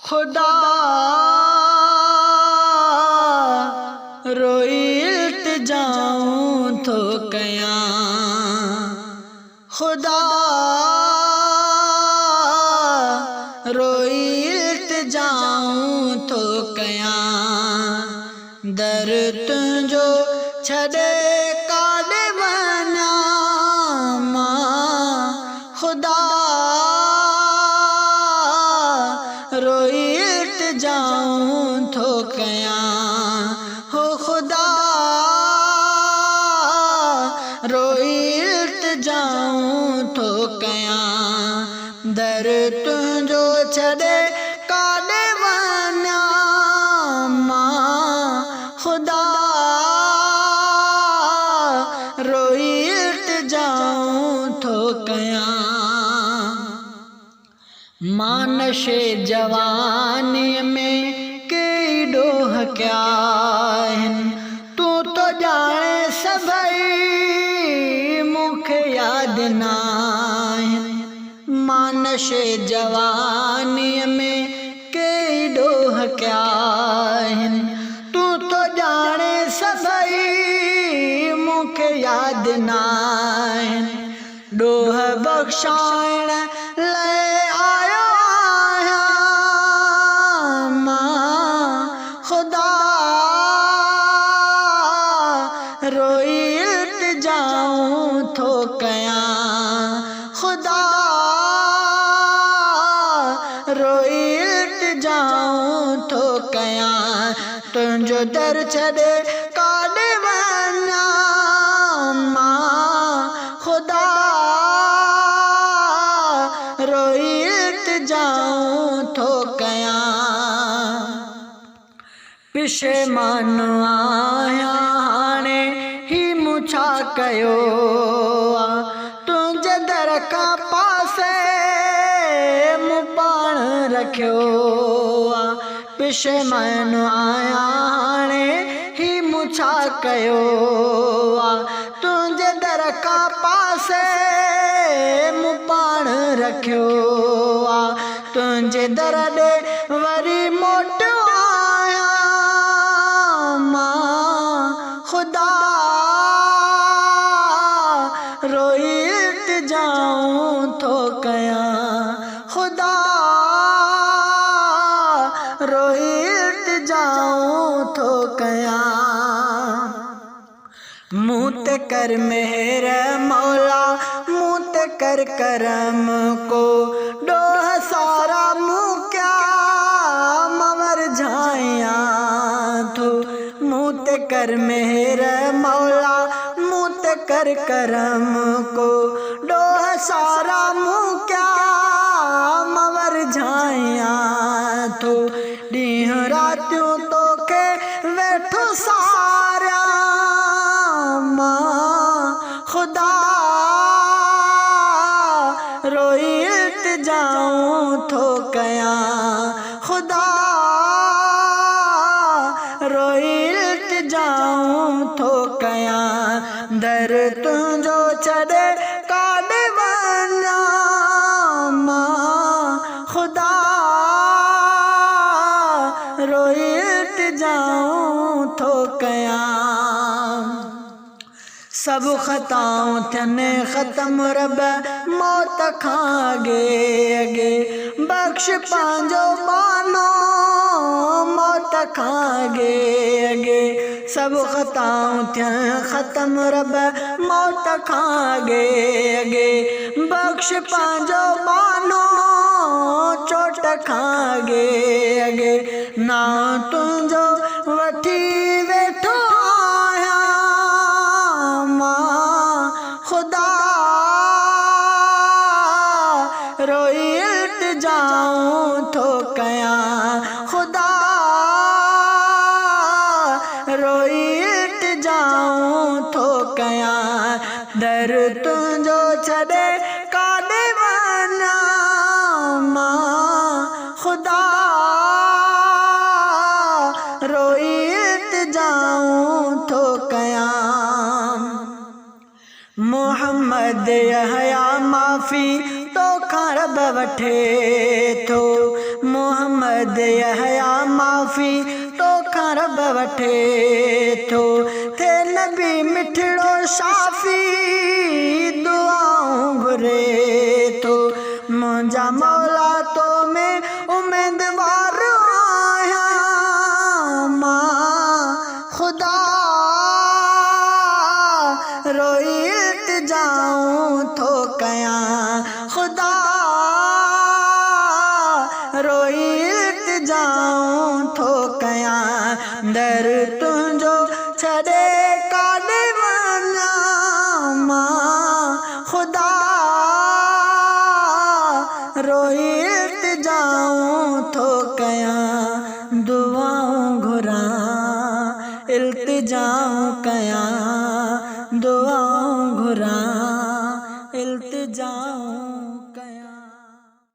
खुदा रोई इल्तिजाऊं तो कया, खुदा रोई इल्तिजाऊं तो कया, दर तुंजो छड़े काॾे वञा मां, खुदा रोई इल्तिजाऊं तो कया, हो खुदा रोई इल्तिजाऊं तो कया, दर तुंजो छड़े काॾे वञा मां, खुदा रोई इल्तिजाऊं तो कया। मां नशे जवानी में कई ॾोह कया आहिनि, तूं तो ॼाणे सभई मूंखे यादि न आहिनि। मां नशे जवानी में कई ॾोह कया आहिनि, तूं तो ॼाणे सभई मूंखे यादि न आहिनि। ॾोह बख़्शाइण लाइ आयो आहियां मां, खुदा रोई इल्तिजाऊं तो कया, खुदा रोई इल्तिजाऊं तो कया, तुंहिंजो दर छॾे काॾे वञा मां, खुदा रोई इल्तिजाऊं तो कया। पिशेमान आहियां हाणे ही मूं छा कयो आ, तुंहिंजे दर खां पासे मूं पाण रखियो आ। पिशेमान आहियां हाणे ही मूं छा कयो आ, तुंहिंजे दर खां पासे मूं पाण रखियो आ। तुंहिंजे दर ॾे वरी मोटियो आहियां मां, खुदा रोई इल्तिजाऊं तो कया, खुदा रोई इल्तिजाऊं तो कया। मूं ते कर मेहर मौला, मूं ते कर करम को, ॾोह सारा मूं क्या मवर झाया थो। मूं ते कर मेहर मौला, मूं ते कर करम को, ॾोह सारा मूं क्या मवर झाया थो। ॾींहं रातियूं तोखे वेठो सारिया मां, खुदा रोई इल्तिजाऊं तो कया, खुदा रोई इल्तिजाऊं तो कया, दर तुंहिंजो छॾे काॾे वञा मां, खुदा रोई इल्तिजाऊं तो कया। सब ख़ताऊं थियनि ख़त्म रब मौत खां अॻे अॻे, बख़्श पंहिंजो बानो मौत खां अॻे अॻे। सब ख़ताऊं थियनि ख़त्म रब मौत खां अॻे अॻे, बख़्श पंहिंजो बानो चोट खां अॻे अॻे। नाम तुंहिंजो वठी वेठो आहियां मां, खुदा रोई इल्तिजाऊं तो कया, खुदा रोई इल्तिजाऊं तो कया, दर तुंहिंजो छॾे काॾे वञा मां, खुदा रोई इल्तिजाऊं तो कया। मोहम्मद यहया माफ़ी तो खां रब वठे थो, मोहम्मद मोहम्मद यहया माफ़ी तो रब वठे थो थे नबी मिठड़ो शाफ़ी दुआऊं घुरे थो मुंहिंजा मौला तो में उम्मीदवार आहियां मां खुदा रोई इल्तिजाऊं थो कयां खुदा रोई इल्तिजाऊं थो कयां दर तुंहिंजो छॾे काॾे वञां मां खुदा रोई इल्तिजाऊं थो